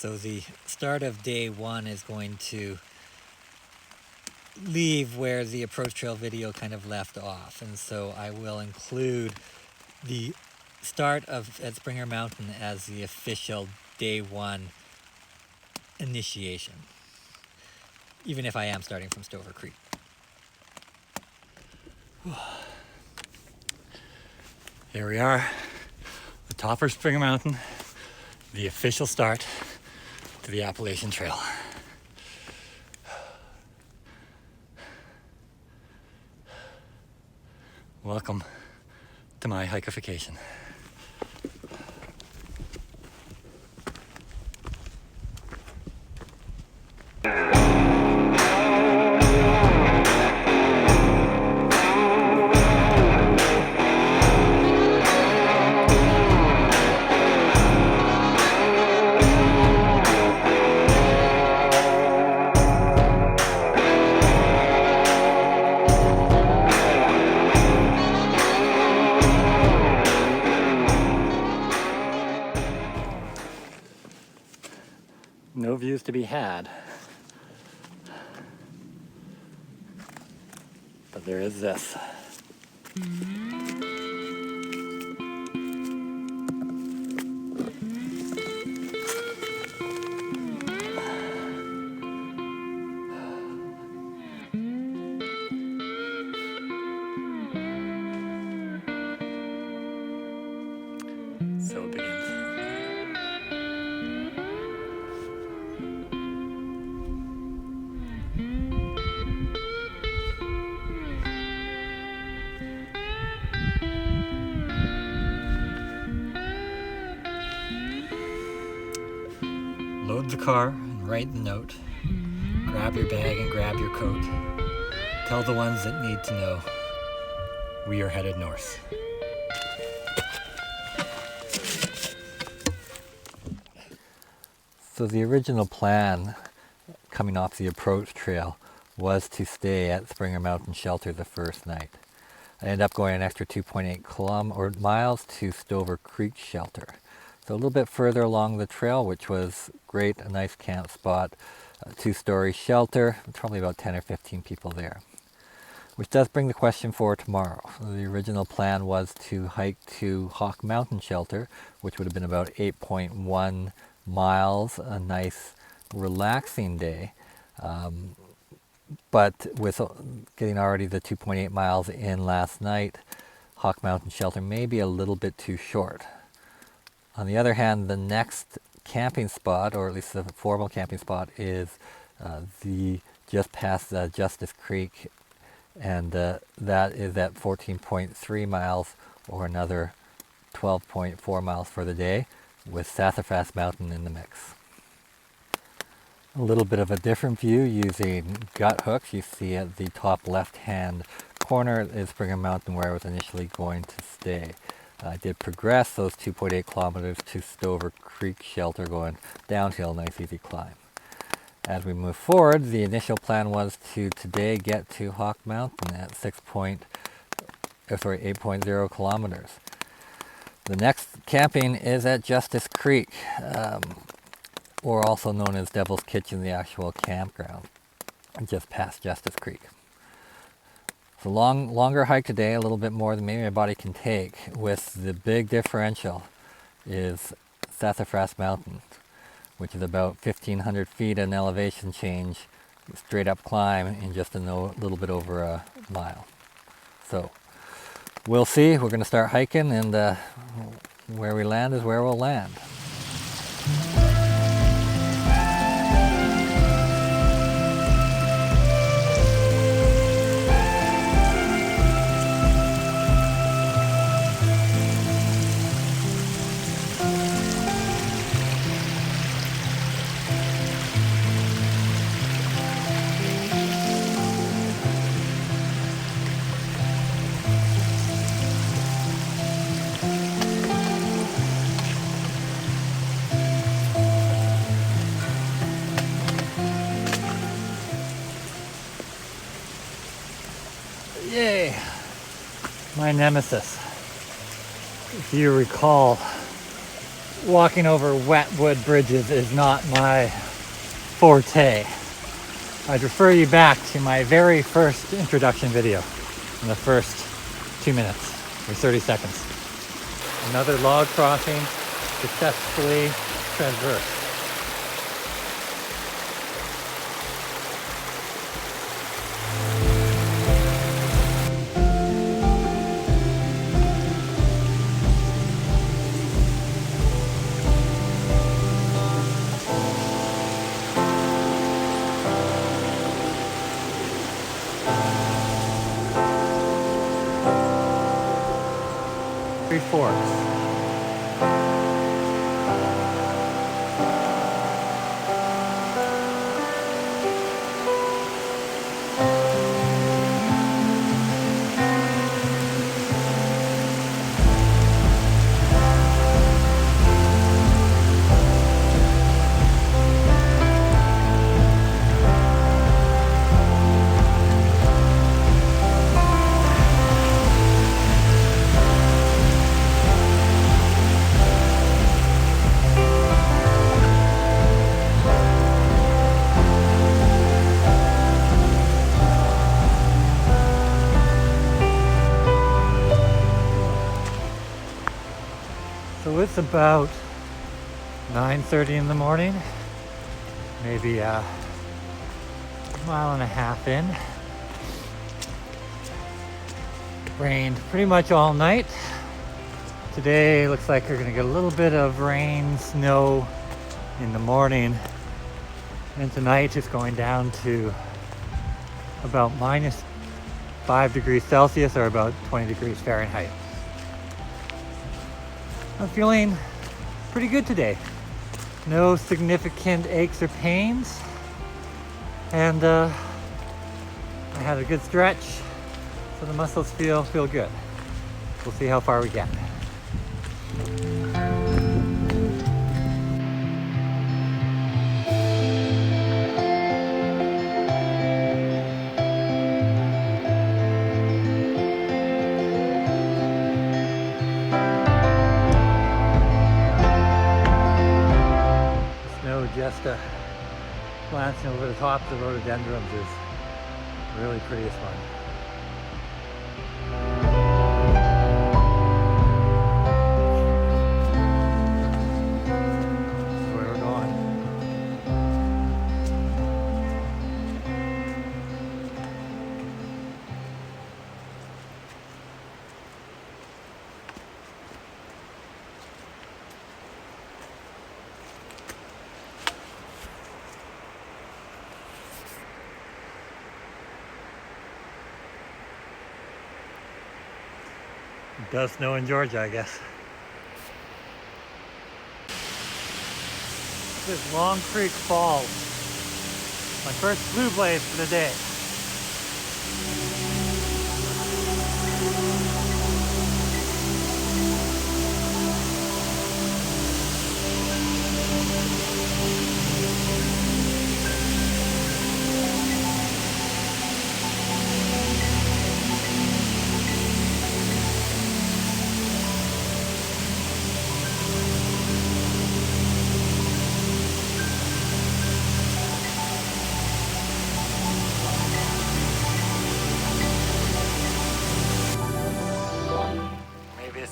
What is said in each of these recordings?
So the start of day one is going to leave where the approach trail video kind of left off, and so I will include the start of at Springer Mountain as the official day one initiation, even if I am starting from Stover Creek. Here we are, the top of Springer Mountain, the official start to the Appalachian Trail. Welcome to my Hikification. No views to be had, but there is this. So it begins. Load the car and write the note. Grab your bag and grab your coat. Tell the ones that need to know we are headed north. So the original plan coming off the approach trail was to stay at Springer Mountain Shelter the first night. I ended up going an extra 2.8 miles to Stover Creek Shelter. So a little bit further along the trail, which was great, a nice camp spot, a 2-story shelter, probably about 10 or 15 people there. Which does bring the question for tomorrow. The original plan was to hike to Hawk Mountain Shelter, which would have been about 8.1 miles, a nice relaxing day. But with getting already the 2.8 miles in last night, Hawk Mountain Shelter may be a little bit too short. On the other hand, the next camping spot, or at least the formal camping spot, is just past Justice Creek, and that is at 14.3 miles, or another 12.4 miles for the day, with Sassafras Mountain in the mix. A little bit of a different view using gut hooks. You see at the top left-hand corner is Springer Mountain, where I was initially going to stay. I did progress those 2.8 kilometers to Stover Creek Shelter, going downhill, nice easy climb. As we move forward, the initial plan was to today get to Hawk Mountain at 8.0 kilometers. The next camping is at Justice Creek, or also known as Devil's Kitchen, the actual campground, just past Justice Creek. It's a longer hike today, a little bit more than maybe my body can take, with the big differential is Sassafras Mountain, which is about 1,500 feet in elevation change, straight up climb in just a little bit over a mile. So we'll see. We're going to start hiking, and where we land is where we'll land. Yay! My nemesis. If you recall, walking over wet wood bridges is not my forte. I'd refer you back to my very first introduction video in the first 2 minutes or 30 seconds. Another log crossing successfully traversed. Three Forks. So it's about 9:30 in the morning, maybe a mile and a half in. Rained pretty much all night. Today looks like we're gonna get a little bit of rain, snow in the morning, and tonight it's going down to about -5 degrees Celsius or about 20 degrees Fahrenheit. I'm feeling pretty good today. No significant aches or pains. And I had a good stretch, so the muscles feel good. We'll see how far we get. Just glancing over the tops of rhododendrons is really pretty as fun. That's where we're going. It does snow in Georgia, I guess. This is Long Creek Falls. My first blue blaze for the day.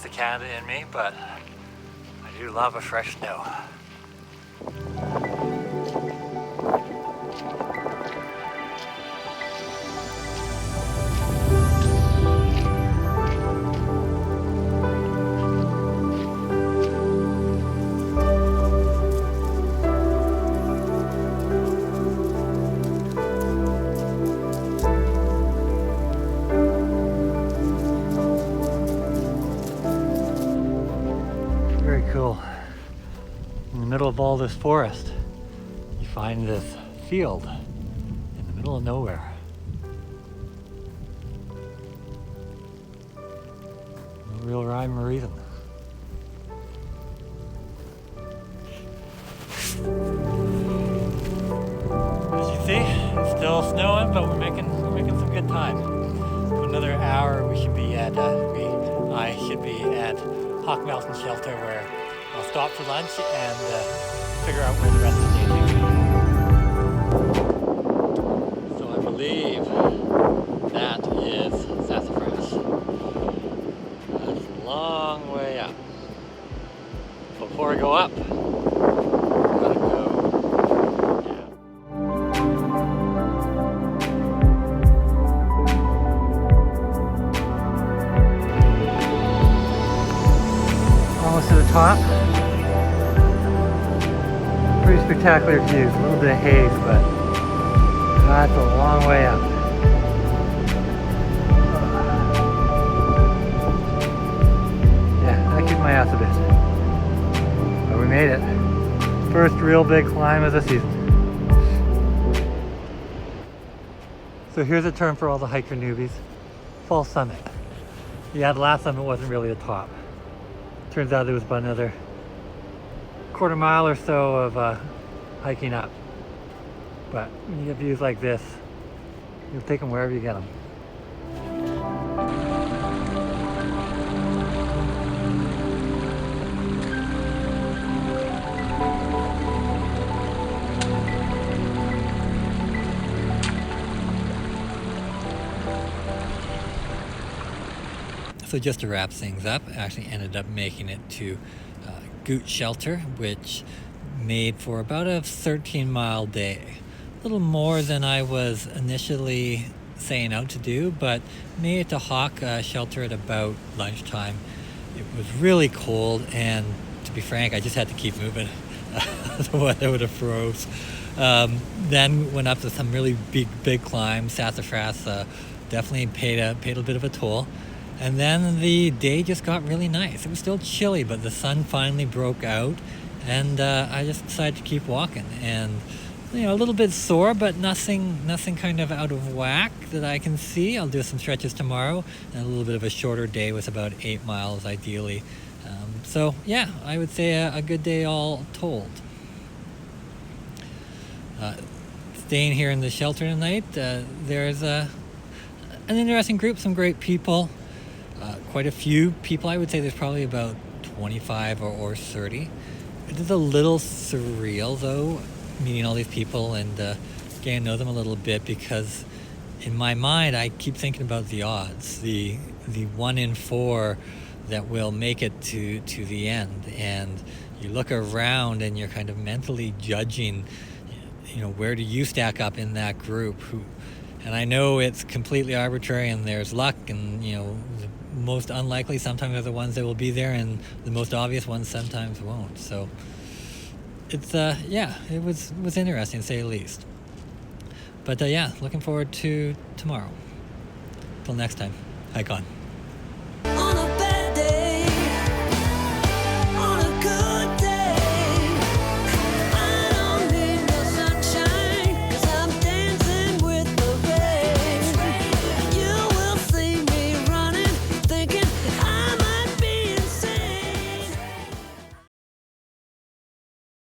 The Canada in me, but I do love a fresh snow. Cool. In the middle of all this forest, you find this field in the middle of nowhere. No real rhyme or reason. As you see, it's still snowing, but we're making some good time. For another hour, we should be at I should be at Hawk Mountain Shelter, where I'll stop for lunch and figure out where the rest of the day takes me. So I believe that is sassafras. That's a long way up. Before I go up, gotta go down. Almost to the top. Pretty spectacular views. A little bit of haze, but that's a long way up. Yeah, that kicked my ass a bit. But we made it. First real big climb of the season. So here's a term for all the hiker newbies. False summit. Yeah, the last summit wasn't really the top. Turns out there was about another quarter mile or so of hiking up. But when you get views like this, you'll take them wherever you get them. So just to wrap things up, I actually ended up making it to Gooch shelter, which made for about a 13-mile day. A little more than I was initially saying out to do, but made it to Hawk shelter at about lunchtime. It was really cold, and to be frank, I just had to keep moving. Otherwise I would have froze. Then went up to some really big climbs. Sassafras definitely paid a bit of a toll. And then the day just got really nice. It was still chilly, but the sun finally broke out, and I just decided to keep walking. And you know, a little bit sore, but nothing kind of out of whack that I can see. I'll do some stretches tomorrow, and a little bit of a shorter day with about 8 miles ideally. So yeah, I would say a good day all told. Staying here in the shelter tonight, there's an interesting group, some great people. Quite a few people. I would say there's probably about 25 or 30. It is a little surreal though, meeting all these people and getting to know them a little bit, because in my mind I keep thinking about the odds, the 1 in 4 that will make it to the end, and you look around and you're kind of mentally judging, you know, where do you stack up in that group? And I know it's completely arbitrary and there's luck, and you know, the most unlikely sometimes are the ones that will be there, and the most obvious ones sometimes won't. So it's yeah, it was interesting to say the least. But yeah, looking forward to tomorrow. Till next time, hike on.